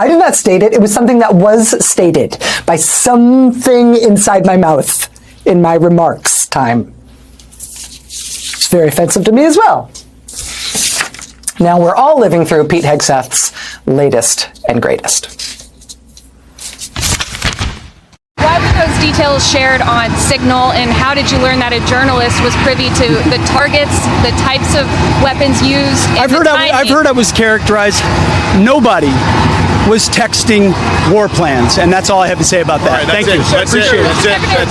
I did not state it. It was something that was stated by something inside my mouth in my remarks time. It's very offensive to me as well. Now we're all living through Pete Hegseth's latest and greatest. Why were those details shared on Signal, and how did you learn that a journalist was privy to the targets, the types of weapons used? I've heard I was characterized. Nobody was texting war plans, and that's all I have to say about that. Thank you. I appreciate it.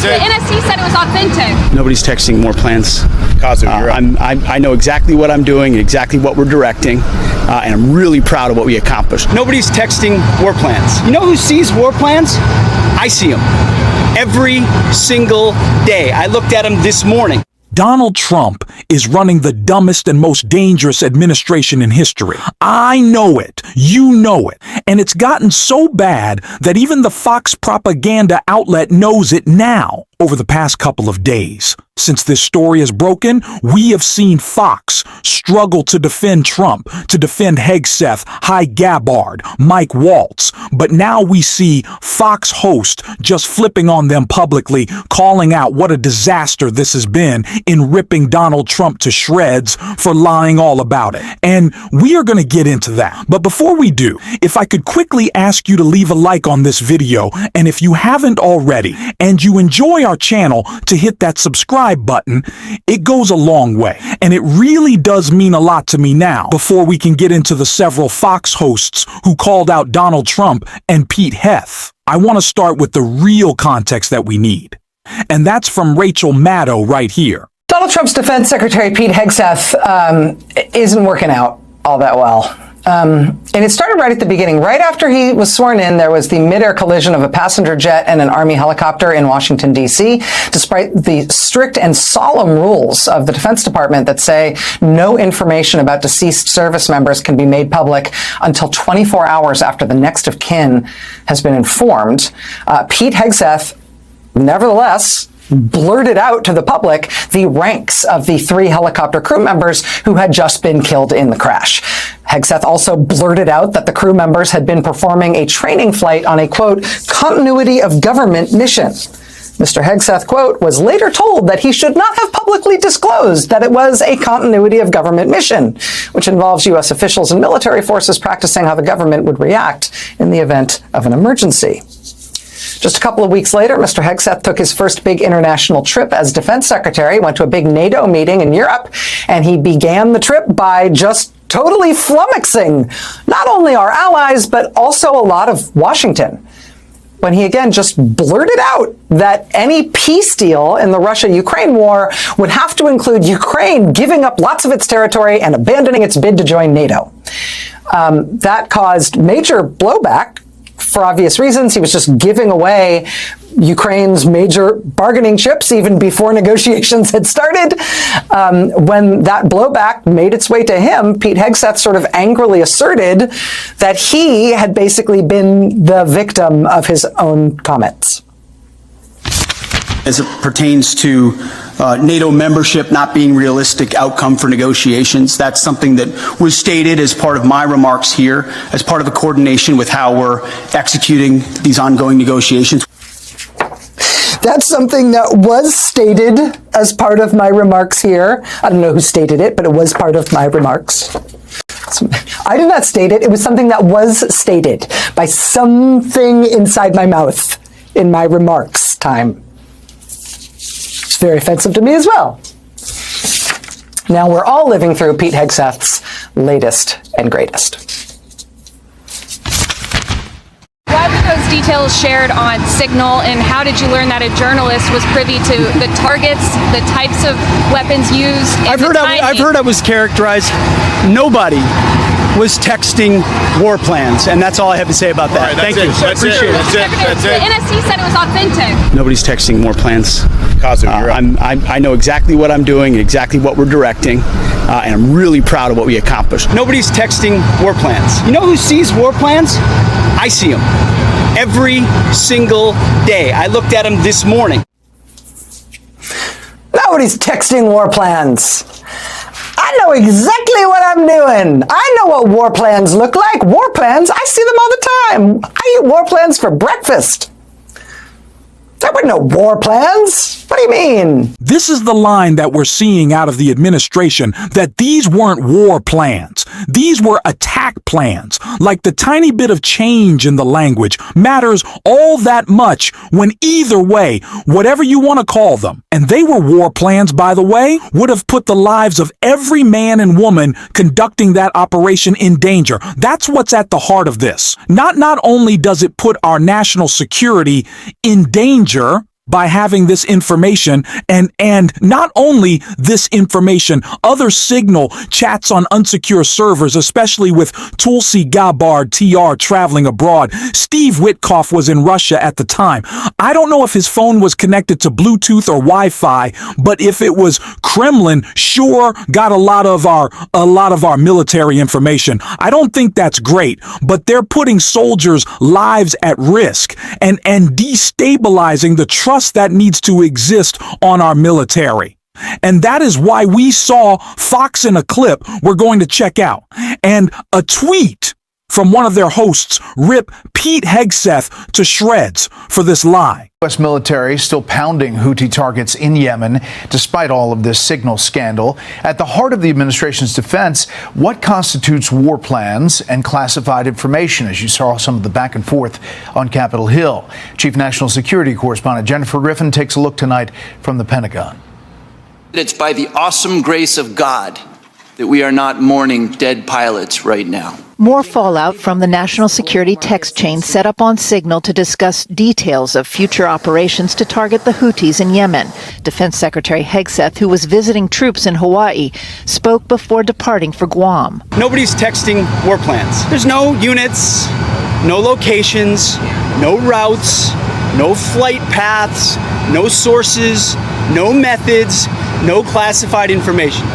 The NSC said it was authentic. Nobody's texting war plans. I know exactly what I'm doing, exactly what we're directing, and I'm really proud of what we accomplished. Nobody's texting war plans. You know who sees war plans? I see them every single day. I looked at them this morning. Donald Trump is running the dumbest and most dangerous administration in history. I know it. You know it. And it's gotten so bad that even the Fox propaganda outlet knows it now. Over the past couple of days, since this story has broken, we have seen Fox struggle to defend Trump, to defend Hegseth, Hy Gabbard, Mike Waltz. But now we see Fox host just flipping on them publicly, calling out what a disaster this has been in ripping Donald Trump to shreds for lying all about it. And we are going to get into that. But before we do, if I could quickly ask you to leave a like on this video, and if you haven't already, and you enjoy our channel, to hit that subscribe button. It goes a long way, and it really does mean a lot to me now. Before we can get into the several Fox hosts who called out Donald Trump and Pete Hegseth, I want to start with the real context that we need, and that's from Rachel Maddow right here. Donald Trump's Defense Secretary Pete Hegseth isn't working out all that well. And it started right at the beginning. Right after he was sworn in, there was the mid-air collision of a passenger jet and an Army helicopter in Washington, D.C. Despite the strict and solemn rules of the Defense Department that say no information about deceased service members can be made public until 24 hours after the next of kin has been informed, Pete Hegseth, nevertheless, blurted out to the public the ranks of the 3 helicopter crew members who had just been killed in the crash. Hegseth also blurted out that the crew members had been performing a training flight on a, quote, continuity of government mission. Mr. Hegseth, quote, was later told that he should not have publicly disclosed that it was a continuity of government mission, which involves U.S. officials and military forces practicing how the government would react in the event of an emergency. Just a couple of weeks later, Mr. Hegseth took his first big international trip as defense secretary, went to a big NATO meeting in Europe, and he began the trip by just totally flummoxing not only our allies, but also a lot of Washington, when he again just blurted out that any peace deal in the Russia-Ukraine war would have to include Ukraine giving up lots of its territory and abandoning its bid to join NATO. That caused major blowback. For obvious reasons, he was just giving away Ukraine's major bargaining chips even before negotiations had started. When that blowback made its way to him, Pete Hegseth sort of angrily asserted that he had basically been the victim of his own comments. As it pertains to NATO membership not being realistic outcome for negotiations, that's something that was stated as part of my remarks here, as part of the coordination with how we're executing these ongoing negotiations. That's something that was stated as part of my remarks here. I don't know who stated it, but it was part of my remarks. I did not state it. It was something that was stated by something inside my mouth in my remarks time. It's very offensive to me as well. Now we're all living through Pete Hegseth's latest and greatest. Why were those details shared on Signal, and how did you learn that a journalist was privy to the targets, the types of weapons used? I've heard I was characterized. Nobody was texting war plans, and that's all I have to say about that. Thank you. I appreciate it. The NSC said it was authentic. Nobody's texting war plans. I know exactly what I'm doing, exactly what we're directing, and I'm really proud of what we accomplished. Nobody's texting war plans. You know who sees war plans? I see them every single day. I looked at them this morning. Nobody's texting war plans. I know know exactly what I'm doing. I know what war plans look like. War plans, I see them all the time. I eat war plans for breakfast. There were no war plans. What do you mean? This is the line that we're seeing out of the administration, that these weren't war plans. These were attack plans. Like the tiny bit of change in the language matters all that much when either way, whatever you want to call them, and they were war plans, by the way, would have put the lives of every man and woman conducting that operation in danger. That's what's at the heart of this. Not only does it put our national security in danger by having this information, and not only this information, other signal chats on unsecure servers, especially with Tulsi Gabbard TR traveling abroad. Steve Witkoff was in Russia at the time. I don't know if his phone was connected to Bluetooth or Wi-Fi, but if it was, Kremlin sure got a lot of our military information. I don't think that's great, but they're putting soldiers' lives at risk and destabilizing the trust that needs to exist on our military. And that is why we saw Fox in a clip we're going to check out, and a tweet from one of their hosts rip Pete Hegseth to shreds for this lie. U.S. military still pounding Houthi targets in Yemen despite all of this signal scandal. At the heart of the administration's defense, what constitutes war plans and classified information, as you saw some of the back and forth on Capitol Hill. Chief National Security Correspondent Jennifer Griffin takes a look tonight from the Pentagon. It's by the awesome grace of God that we are not mourning dead pilots right now. More fallout from the national security text chain set up on Signal to discuss details of future operations to target the Houthis in Yemen. Defense Secretary Hegseth, who was visiting troops in Hawaii, spoke before departing for Guam. Nobody's texting war plans. There's no units, no locations, no routes, no flight paths, no sources, no methods, no classified information.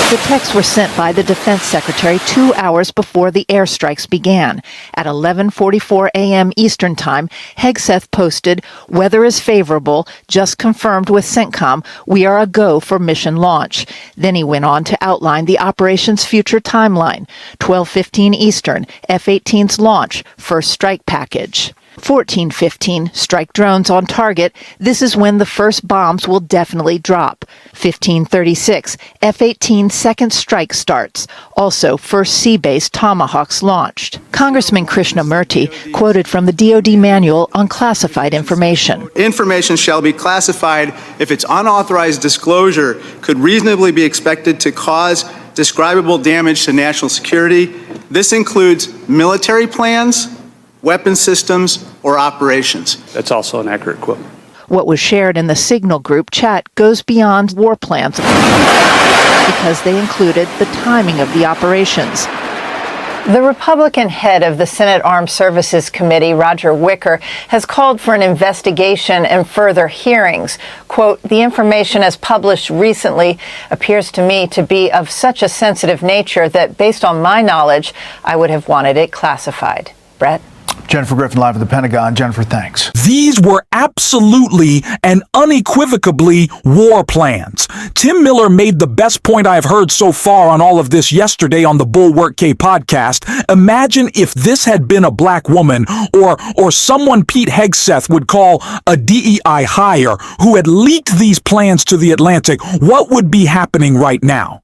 The texts were sent by the defense secretary 2 hours before the airstrikes began. At 11:44 a.m. Eastern Time, Hegseth posted, "Weather is favorable, just confirmed with CENTCOM. We are a go for mission launch." Then he went on to outline the operation's future timeline. 12:15 Eastern, F-18s launch, first strike package. 14:15, strike drones on target. This is when the first bombs will definitely drop. 15:36, F-18 second strike starts. Also, first sea-based Tomahawks launched. Congressman Krishnamurti quoted from the DoD manual on classified information. Information shall be classified if its unauthorized disclosure could reasonably be expected to cause describable damage to national security. This includes military plans, weapon systems, or operations. That's also an accurate quote. What was shared in the Signal group chat goes beyond war plans because they included the timing of the operations. The Republican head of the Senate Armed Services Committee, Roger Wicker, has called for an investigation and further hearings. Quote, "The information as published recently appears to me to be of such a sensitive nature that, based on my knowledge, I would have wanted it classified." Brett? Jennifer Griffin live at the Pentagon. Jennifer, thanks. These were absolutely and unequivocally war plans. Tim Miller made the best point I've heard so far on all of this yesterday on the Bulwark K podcast. Imagine if this had been a black woman or someone Pete Hegseth would call a DEI hire who had leaked these plans to the Atlantic. What would be happening right now?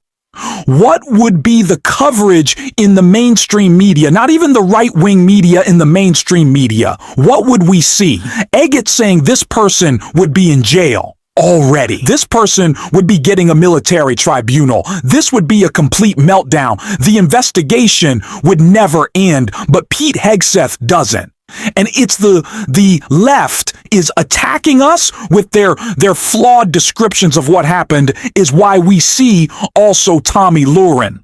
What would be the coverage in the mainstream media, not even the right-wing media, in the mainstream media? What would we see? Eggett saying this person would be in jail already. This person would be getting a military tribunal. This would be a complete meltdown. The investigation would never end, but Pete Hegseth doesn't. And it's the left is attacking us with their flawed descriptions of what happened is why we see also Tommy Lurin.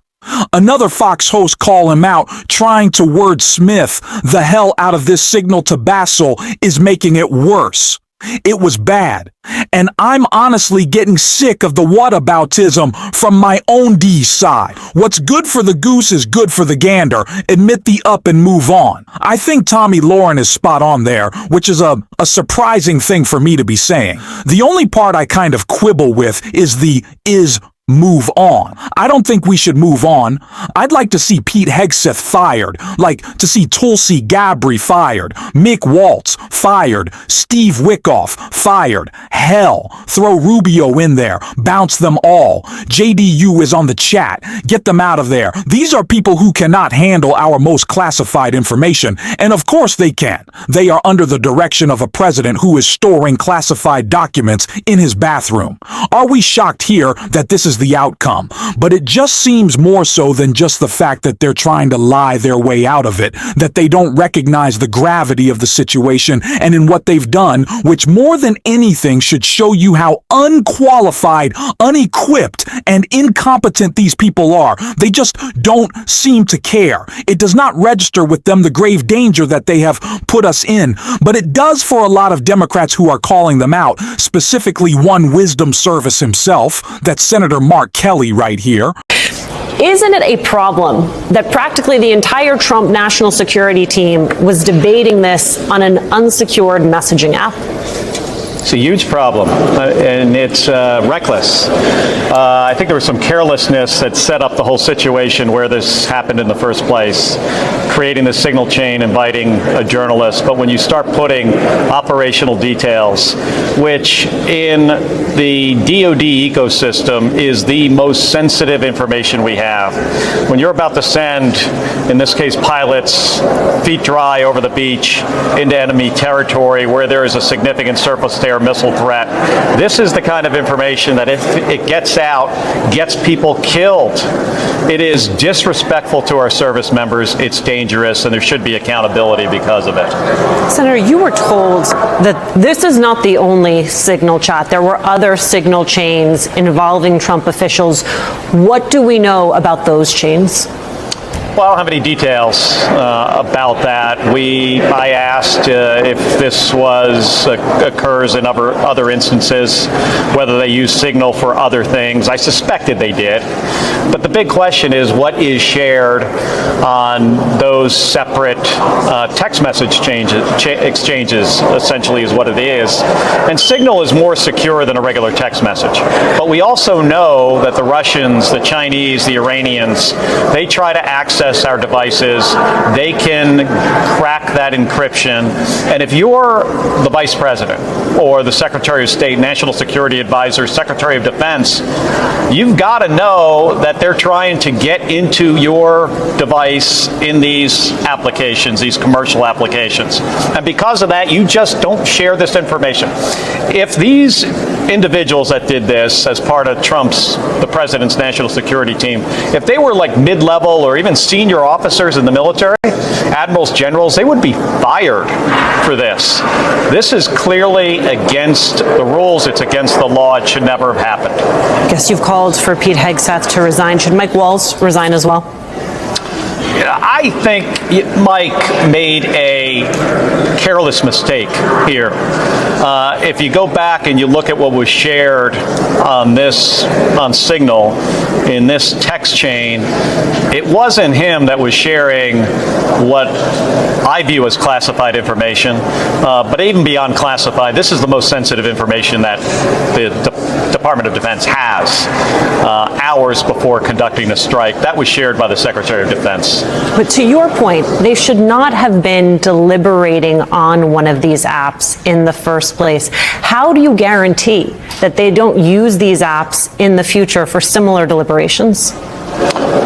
Another Fox host call him out, trying to wordsmith the hell out of this signal to Basil is making it worse. It was bad. And I'm honestly getting sick of the whataboutism from my own D side. What's good for the goose is good for the gander. Admit the up and move on. I think Tommy Lauren is spot on there, which is a surprising thing for me to be saying. The only part I kind of quibble with is the is move on. I don't think we should move on. I'd like to see Pete Hegseth fired, like to see Tulsi Gabbard fired, Mick Waltz fired, Steve Wickoff fired. Hell, throw Rubio in there, bounce them all. JDU is on the chat. Get them out of there. These are people who cannot handle our most classified information, and of course they can. They are under the direction of a president who is storing classified documents in his bathroom. Are we shocked here that this is the outcome? But it just seems more so than just the fact that they're trying to lie their way out of it, that they don't recognize the gravity of the situation and in what they've done, which more than anything should show you how unqualified, unequipped, and incompetent these people are. They just don't seem to care. It does not register with them the grave danger that they have put us in, but it does for a lot of Democrats who are calling them out, specifically one wisdom service himself, that's Senator Mark Kelly right here. Isn't it a problem that practically the entire Trump national security team was debating this on an unsecured messaging app? It's a huge problem, and it's reckless. I think there was some carelessness that set up the whole situation where this happened in the first place, creating the signal chain, inviting a journalist. But when you start putting operational details, which in the DoD ecosystem is the most sensitive information we have, when you're about to send, in this case, pilots feet dry over the beach into enemy territory where there is a significant surface to air missile threat. This is the kind of information that if it gets out, gets people killed. It is disrespectful to our service members, it's dangerous, and there should be accountability because of it. Senator, you were told that this is not the only signal chat. There were other signal chains involving Trump officials. What do we know about those chains? Well, I don't have any details about that. I asked if this occurs in other instances, whether they use Signal for other things. I suspected they did. But the big question is what is shared on those separate text message exchanges, essentially is what it is. And Signal is more secure than a regular text message. But we also know that the Russians, the Chinese, the Iranians, they try to access our devices. They can crack that encryption. And if you're the vice president or the Secretary of State, National Security Advisor, Secretary of Defense, you've got to know that they're trying to get into your device in these applications, these commercial applications. And because of that, you just don't share this information. If these individuals that did this as part of the president's national security team, if they were like mid-level or even senior officers in the military, admirals, generals, they would be fired for this. This is clearly against the rules. It's against the law. It should never have happened. I guess you've called for Pete Hegseth to resign. Should Mike Waltz resign as well? I think Mike made a careless mistake here. If you go back and you look at what was shared on Signal in this text chain, it wasn't him that was sharing what I view as classified information, but even beyond classified, this is the most sensitive information that the Department of Defense has hours before conducting a strike. That was shared by the Secretary of Defense. But to your point, they should not have been deliberating on one of these apps in the first place. How do you guarantee that they don't use these apps in the future for similar deliberations?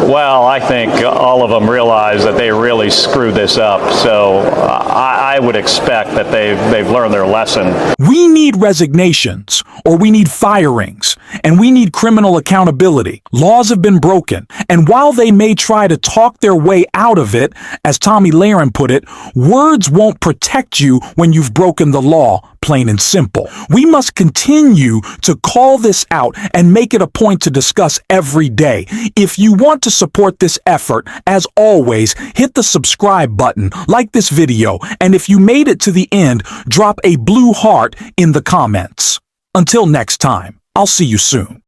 Well, I think all of them realize that they really screwed this up. So I would expect that they've learned their lesson. We need resignations, or we need firings, and we need criminal accountability. Laws have been broken, and while they may try to talk their way out of it, as Tommy Lahren put it, words won't protect you when you've broken the law. Plain and simple. We must continue to call this out and make it a point to discuss every day. If you want to support this effort, as always, hit the subscribe button, like this video, and if you made it to the end, drop a blue heart in the comments. Until next time, I'll see you soon.